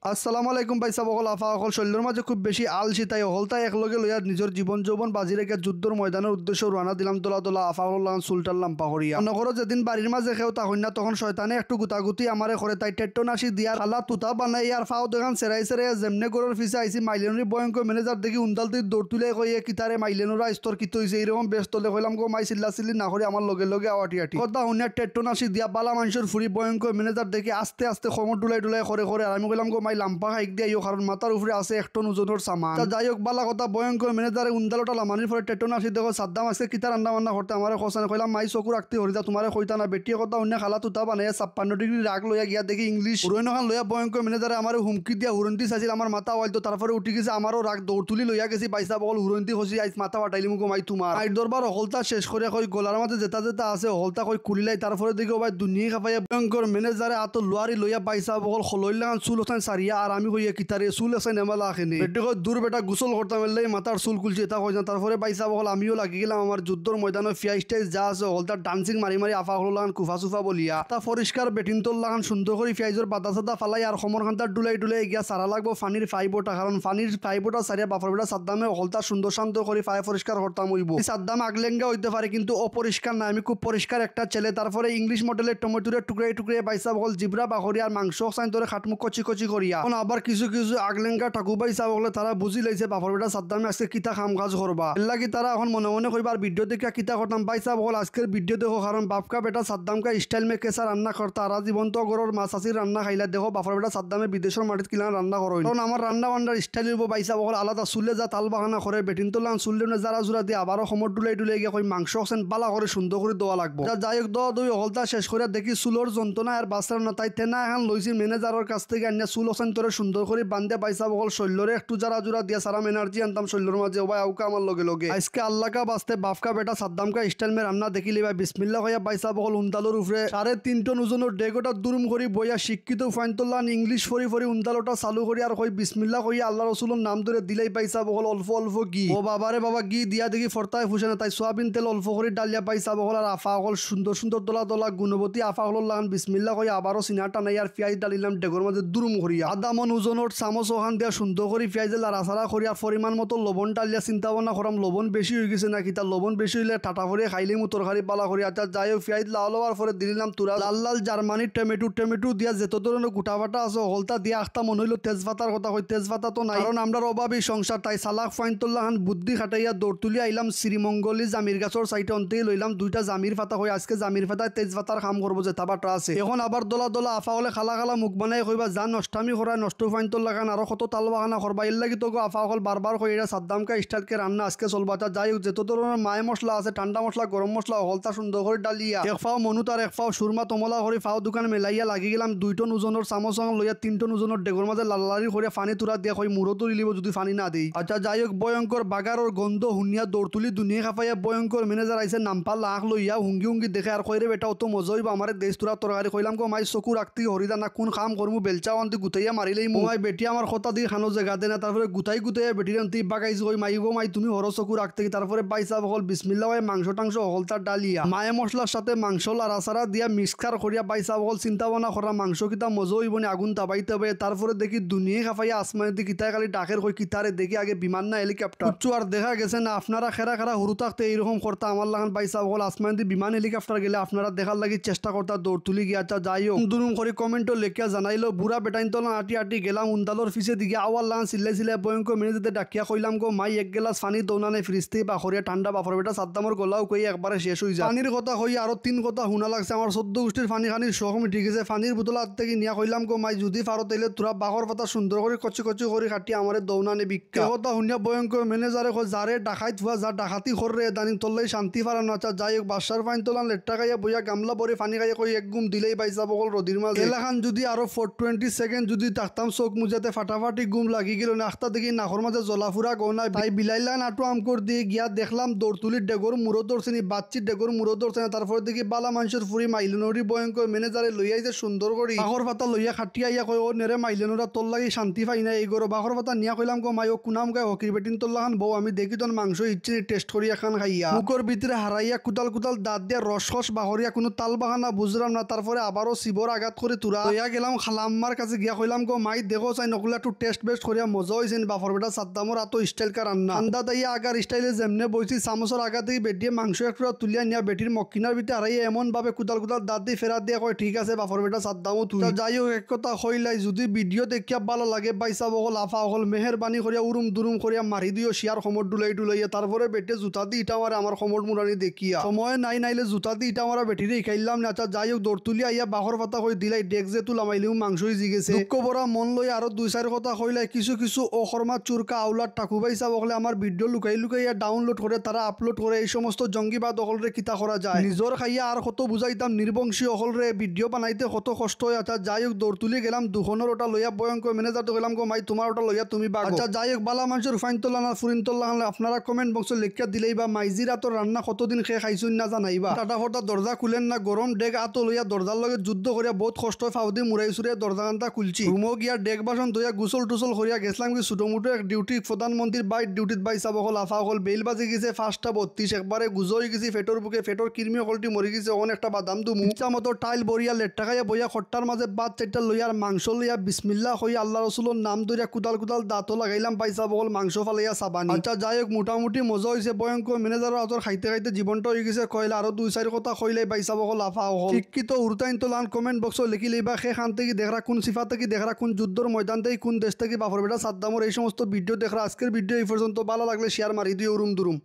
আসসালামু আলাইকুম ভাই সাহেব অকল আফা অকল শৈল্যর মাঝে খুব বেশি আলসি তাই অকলতাই একলগে লইয়া নিজের জীবন যৌবন বাজি রেখে যুদ্ধর ময়দানের উদ্দেশ্যে রওনা দিলাম দোলা দোলা আফা অকল সুলটান লাম্পা করিয়া নগর যেদিন বাড়ির মাঝে খেও তখন না তখন শয়তানে একটু গুতাগুতি আমারে করে তাই টেট্টনাশি দিয়া খালা তুতা বানাই আর ফাও দেখান সেরাই সেরাই যেমনে গরুর ফিসে আইসি মাইলেনুরি ভয়ঙ্কর ম্যানেজার দেখি উন্দাল তুই দৌড় তুলে কইয়ে কিতারে মাইলেনুরা স্তর কিত হইছে এরকম ব্যস্ত তলে কইলাম গো মাই চিল্লা চিল্লি না করে আমার লগে লগে আওয়াটি আটি কথা হুনিয়া টেট্টনাশি দিয়া বালা মানুষের ফুরি ভয়ঙ্কর ম্যানেজার দেখি আস্তে আস্তে খমর ডুলাই ডুলাই করে করে আর আমি কইলাম গো মাই লাম্পা খাইক দিয়া কারণ মাথার উপরে আছে 1 টন ওজনের সামান যাই হোক বালা কথা ভয়ঙ্কর ম্যানেজারে উন্দালটা লামানির পরে টেট্টনাশি দেখো সাদ্দাম আজকে কিতা রান্না বান্না করতে আমার খোসানে কইলাম মাই চকু রাখতে হরিদা তোমারে কইতা না বেটিয়ে কথা অন্য খালা তুতা বানাই 56 ডিগ্রি রাগ লইয়া গিয়া দেখি ইংলিশ উড়াইনখান লইয়া ভয়ঙ্কর ম্যানেজারে আমার হুমকি দিয়া হুরন্তি চাইছিল আমার মাথা ওয়াইতো তারপরে উঠি গেছে আমারও রাগ দৌড় তুলি লইয়া গেছি বাইসা বল হুরন্তি হসি আইস মাথা ফাটাইলি মুখ মাই তোমার আই দরবার হলতা শেষ করে কই গলার মাঝে যেটা যেটা আছে হলতা কই কুলিলাই তারপরে দেখো ভাই দুনিয়া খাপাইয়া ভয়ঙ্কর ম্যানেজারে আত লোয়ারি লইয়া বাইসা বল খলইলান চুল ওখান সারিয়া আর আমি কইয়া কিতারে চুল আছে নেমালা আখেনি বেটিকে দূর বেটা গোসল করতাম এলাই মাথার চুল কুলছে এটা কই না তারপরে বাইসা বল আমিও লাগি গেলাম আমার যুদ্ধর ময়দানে ফিয়াইস্টাইজ যা আছে হলতা ডান্সিং মারি মারি আফা হলান কুফা সুফা বলিয়া তা পরিষ্কার বেটিনতল লাগান সুন্দর করে ফিয়াইজর বাদা সাদা ফালাই আর খমর খান্তার ডুলাই ডুলাই গিয়া সারা লাগবো ফানির ফাইবোটা কারণ ফানির ফাইবোটা সারিয়া বাফর বেটা সাদ্দামে হলতা সুন্দর শান্ত করে ফাই পরিষ্কার করতাম হইব সাদ্দাম আগলেঙ্গা হইতে পারে কিন্তু অপরিষ্কার না আমি খুব পরিষ্কার একটা ছেলে তারপরে ইংলিশ মডেলের টমেটোরে টুকরে টুকরে বাইসা বল জিব্রা বাহরি আর মাংস সাইন ধরে খাটমুখ কচি কচি করিয়া আবার কিছু কিছু আগলেঙ্গা ঠাকুর বাইসা বলে তারা বুঝি লাইছে বাফর বেটা সাদ্দামে আজকে কিতা কাম কাজ করবা এর কি তারা এখন মনে মনে কইবার ভিডিও দেখে কিতা করতাম বাইসা বল আজকের ভিডিও দেখো কারণ বাপকা বেটা সাদ্দামকা স্টাইল মে কেসা রান্না করতা আর জীবন্ত গরর মাছ আসির রান্না খাইলা দেখো বাফর বেটা সাদ্দামে বিদেশের মাটিত কিলা রান্না করো কারণ আমার রান্না বান্নার স্টাইল হইব বাইসা বল আলাদা চুলে যা তাল বাহানা করে বেটিন তোলান চুলে যারা জোড়া দিয়ে আবারও সমর ডুলাই ডুলাই গিয়ে কই মাংস আছেন বালা করে সুন্দর করে দেওয়া লাগবো যাই হোক দুই হলতা শেষ করে দেখি চুলোর যন্ত্রণা আর বাঁচার না তাই তেনা এখন লইছি ম্যানেজারের কাছ থেকে আনিয়া চুল ওখান তোরে সুন্দর করে বান্ধে পাইসা বল শৈল্যরে একটু যারা জোড়া দিয়া সারাম এনার্জি আনতাম শৈল্যর মাঝে ভাই আউকা আমার লগে লগে আজকে আল্লাহকা বাঁচতে বাপকা বেটা সাদ্দামকা স্টাইল মে রান্না দেখিলি ভাই বিসমিল্লাহ হইয়া পাইসা বল উন্তালোর উপরে 3.5 টন ওজনের ডেগোটা দুরুম করি বইয়া শিক্ষিত ফাইনতল্লান ইংলিশ ফরি ফরি উন্তালোটা চালু করি আর কই বিসমিল্লাহ কইয়া আল্লাহ রসুলের নাম ধরে দিলেই পাইসা বল অল্প অল্প গি ও বাবারে বাবা গি দিয়া দেখি ফরতায় ফুসে না তাই সোয়াবিন তেল অল্প করে ডালিয়া পাইসা বল আর আফা হল সুন্দর সুন্দর দোলা দোলা গুণবতী আফা হল লাগান বিসমিল্লাহ কইয়া আবারও সিনাটা নাই আর পেঁয়াজ ডালিলাম ডেগোর মাঝে দুরুম করিয়া আধা মন ওজনের চামচ ওখান দিয়া সুন্দর করে পেঁয়াজে লাড়াছাড়া করি আর পরিমাণ মতো লবণ ডালিয়া চিন্তা ভাবনা করাম লবণ বেশি হয়ে গেছে নাকি তার লবণ বেশি হইলে টাটা করে খাইলে মু তরকারি পালা করি আচ্ছা যাই হোক পেঁয়াজ লাওয়ার পরে দিলাম তুরা লাল লাল জার্মানির টমেটো দিয়া যেত ধরনের গুটা বাটা আছে হলতা দিয়া আখতা মনে হইলো তেজপাতার কথা কই তেজপাতা তো নাই কারণ আমরা অভাবী সংসার তাই সালাক ফাইনতুল্লাহান বুদ্ধি খাটাইয়া দৌড় তুলি আইলাম শ্রীমঙ্গলী জামির গাছর সাইটে অন্তেই লইলাম দুইটা জামির ফাতা হয়ে আজকে জামির ফাতায় তেজপাতার কাম করবো যে তাবাটা আছে এখন আবার দোলা দোলা আফা হলে খালা খালা মুখ বানাই কইবা যা নষ্টামি করা নষ্ট ফাইনতুল্লাহ খান আরো কত তাল বাগানা করবা এর লাগি তো আফা হল বারবার কই এটা সাদ্দামকা স্টাইলকে রান্না আজকে চলবা তা যাই হোক যেত ধরনের মায় মশলা আছে ঠান্ডা মশলা গরম মশলা হলতা সুন্দর করে ডালিয়া এক ফাও মনু তার এক ফাও সুরমা তমলা করে ফাও দোকান মেলাইয়া লাগি গেলাম 2 টন ওজনের চামচ লইয়া 3 টন ওজনের ডেগর মাঝে লালারি করে পানি তুরা দিয়া কই মুরো তুলি লিব যদি পানি না দেই আচ্ছা যাই হোক ভয়ঙ্কর বাগারর গন্ধ হুনিয়া দৌড় তুলি দুনিয়া খাপাইয়া ভয়ঙ্কর ম্যানেজার আইছে নামপা লাখ লইয়া হুঙ্গি হুঙ্গি দেখে আর কইরে বেটা অত মজা হইব আমার দেশ তুরা তরকারি কইলাম গো মাই চকু রাখতি হরিদা না কোন কাম করমু বেলচা আনতি গুতাইয়া মারিলেই মাই বেটি আমার কথা দিয়ে খানো জায়গা দেনা তারপরে গুতাই গুতাইয়া বেটির আনতি বাগাইছ কই মাই গো মাই তুমি হর চকু রাখতে তারপরে পাইসা বল বিসমিল্লাহ হয় মাংস টাংস হলতার ডালিয়া মায়ে মশলার সাথে মাংস লাড়াছাড়া দিয়া মিক্সকার করিয়া পাইসা বল চিন্তা ভাবনা করা মাংস কিতা মজা হইব না আগুন তাবাইতে হবে তারপরে দেখি দুনিয়া খাফাইয়া আসমানের দিকে কিতায় খালি ডাকের কই কিতারে দেখি আগে বিমান না হেলিকপ্টার উচ্চ আর দেখা গেছে না আপনারা খেরা খেরা হুরু থাকতে এইরকম করতে আমার লাগান পাইসা বল আসমান দিয়ে বিমান হেলিকপ্টার গেলে আপনারা দেখার লাগি চেষ্টা করতে দৌড় তুলি গিয়া আচ্ছা যাই হোক দুরুম করে কমেন্টও লেখিয়া জানাইলো বুড়া বেটাইন তো আটি আটি গেলাম উন্দালোর ফিসে দিকে আওয়ার লাগান সিল্লাই সিলাই ভয়ঙ্কর মেনে যেতে ডাকিয়া কইলাম গো মাই এক গেলাস পানি দৌনানে ফ্রিজতে বাখরিয়া ঠান্ডা বাফর বেটা সাদ্দামর গলাও কই একবারে শেষ হয়ে যায় পানির কথা কই আরো 3 কথা শুনা লাগছে আমার 14 গোষ্ঠীর পানি খানির শখ মিটি গেছে পানির বোতল হাত থেকে নিয়া কইলাম গো মাই যদি ফারত এলে তোরা বাঘর পাতা সুন্দর করে কচি কচি করে কাটি আমারে দৌনানে বিক্কা কথা শুনিয়া ভয়ঙ্কর ম্যানেজারে কই যারে ডাকাই থুয়া যা ডাকাতি করে দানিং তল্লাই শান্তি ফারানো আচ্ছা যাই হোক বাসার পানি তোলান লেট্টা খাইয়া বইয়া গামলা ভরে পানি খাইয়া কই এক গুম দিলেই পাইসা বকল রদির মাঝে এলাখান যদি আরো 420 সেকেন্ড যদি থাকতাম চোখ মুজাতে ফাটাফাটি গুম লাগি গেল না আখতা দেখি নাকর মাঝে জলাফুরা গৌনা ভাই বিলাইলা নাটু আম কর দিয়ে গিয়া দেখলাম দৌড় তুলির ডেগর মুরো দৌড়ছেনি বাচ্চির ডেগর মুরো দৌড়ছেনি তারপরে দেখি বালা মানুষের ফুরি মাইলনরি ভয়ঙ্কর ম্যানেজারে লইয়া যে সুন্দর করি বাঘর পাতা লইয়া খাটিয়া ইয়া কই ও নেরে মাইলনরা তোর লাগি শান্তি পাই না এই গরো বাঘর পাতা নিয়া কইলাম গো মাই ও কুনাম গায় হকির বেটিন তোল্লাহান বউ আমি দেখি তোর মাংস ইচ্ছে টেস্ট করিয়া খান খাইয়া মুখর ভিতরে হারাইয়া কুদাল কুদাল দাঁত দিয়া রস বাহরিয়া কোনো তাল বাহানা বুঝলাম না তারপরে আবারও শিবর আঘাত করে তুরা লইয়া গেলাম খালাম্মার কাছে গিয়া কইলাম কইলাম গো মাই দেখো চাই নকলা একটু টেস্ট বেস্ট করিয়া মজা হয়েছে বাফর বেটা সাদ্দামর এত স্টাইল কার রান্না আন্দা তাইয়া আগার স্টাইলে যেমনে বইছি চামচর আগা থেকে বেটিয়ে মাংস একটা তুলিয়া নিয়া বেটির মক্কিনার ভিতরে হারাই এমন ভাবে কুদাল কুদাল দাঁত দিয়ে ফেরাত দিয়ে কয় ঠিক আছে বাফর বেটা সাদ্দামও তুই যাই হোক এক কথা কইলাই যদি ভিডিও দেখিয়া ভালো লাগে বাইসা বকল আফা হল মেহরবানি করিয়া উরুম দুরুম করিয়া মারি দিও শিয়ার সমর ডুলাই ডুলাইয়া তারপরে বেটে জুতা দিয়ে ইটা মারে আমার সমর মুরানি দেখিয়া সময় নাই নাইলে জুতা দিয়ে ইটা মারা বেটিরে খাইলাম না আচ্ছা যাই হোক দৌড় তুলিয়া ইয়া বাহর পাতা কই দিলাই ডেক যে তুলা মাইলিও মাংসই জিগেছে দুঃখ বড়া মন লই আরো দুই চার কথা কইলাই কিছু কিছু অখরমা চুরকা আউলার টাকু বাইসা বকলে আমার ভিডিও লুকাই লুকাইয়া ডাউনলোড করে তারা আপলোড করে এই সমস্ত জঙ্গিবাদ অকলরে কিতা করা যায় নিজর খাইয়া আর কত বুঝাইতাম নির্বংশী অকলরে ভিডিও বানাইতে কত কষ্ট হয় আচ্ছা যাই হোক দৌড় তুলি গেলাম দুখনের ওটা লইয়া ভয়ঙ্কর ম্যানেজার তো গেলাম গো মাই তোমার ওটা লইয়া তুমি বাগ আচ্ছা যাই হোক বালা মানুষের ফাইন তোলা না ফুরিন তোলা আপনারা কমেন্ট বক্সে লিখিয়া দিলেই বা মাইজিরা তো রান্না কতদিন খেয়ে খাইছুন না জানাইবা টাটা ফটা দরজা খুলেন না গরম ডেক আতো লইয়া দরজার লগে যুদ্ধ করিয়া বহুত কষ্ট ফাউদি মুরাই সুরিয়া দরজা কান্তা খুলছি রুমো গিয়া ডেক বাসন দইয়া গুসল টুসল করিয়া গেছিলাম কি ছোটো মোটো এক ডিউটি প্রধানমন্ত্রীর বাইট ডিউটিত বাইসা বকল আফা হল বেল বাজি গেছে 5:32 একবারে গুজো হয়ে গেছি ফেটর বুকে ফেটর কিরমি হলটি মরি গেছে অন একটা বাদাম দুমু ইচ্ছা মতো টাইল বরিয়া লেট্টা খাইয়া বইয়া খট্টার মাঝে বাদ চারটা লইয়ার মাংস লইয়া বিসমিল্লাহ হইয়া আল্লাহ রসুলের নাম ধরিয়া কুদাল কুদাল দাঁতও লাগাইলাম পাইসা বকল মাংস ফালাইয়া সাবানি আচ্ছা যাই হোক মোটামুটি মজা হয়েছে ভয়ঙ্কর ম্যানেজারের আতর খাইতে খাইতে জীবনটা হয়ে গেছে কইলা আরো দুই চার কথা কইলাই পাইসা বকল আফা হল শিক্ষিত উরতাইন তো লান কমেন্ট বক্স লিখি লইবা সেখান থেকে দেখরা কোন সিফা থেকে দেখরা কোন যুদ্ধর ময়দান থেকে কোন দেশ থেকে বাফর বেটা সাদ্দামর এই সমস্ত ভিডিও দেখরা আজকের ভিডিও এই পর্যন্ত ভালো লাগলে শেয়ার মারি দিও উরুম দুরুম।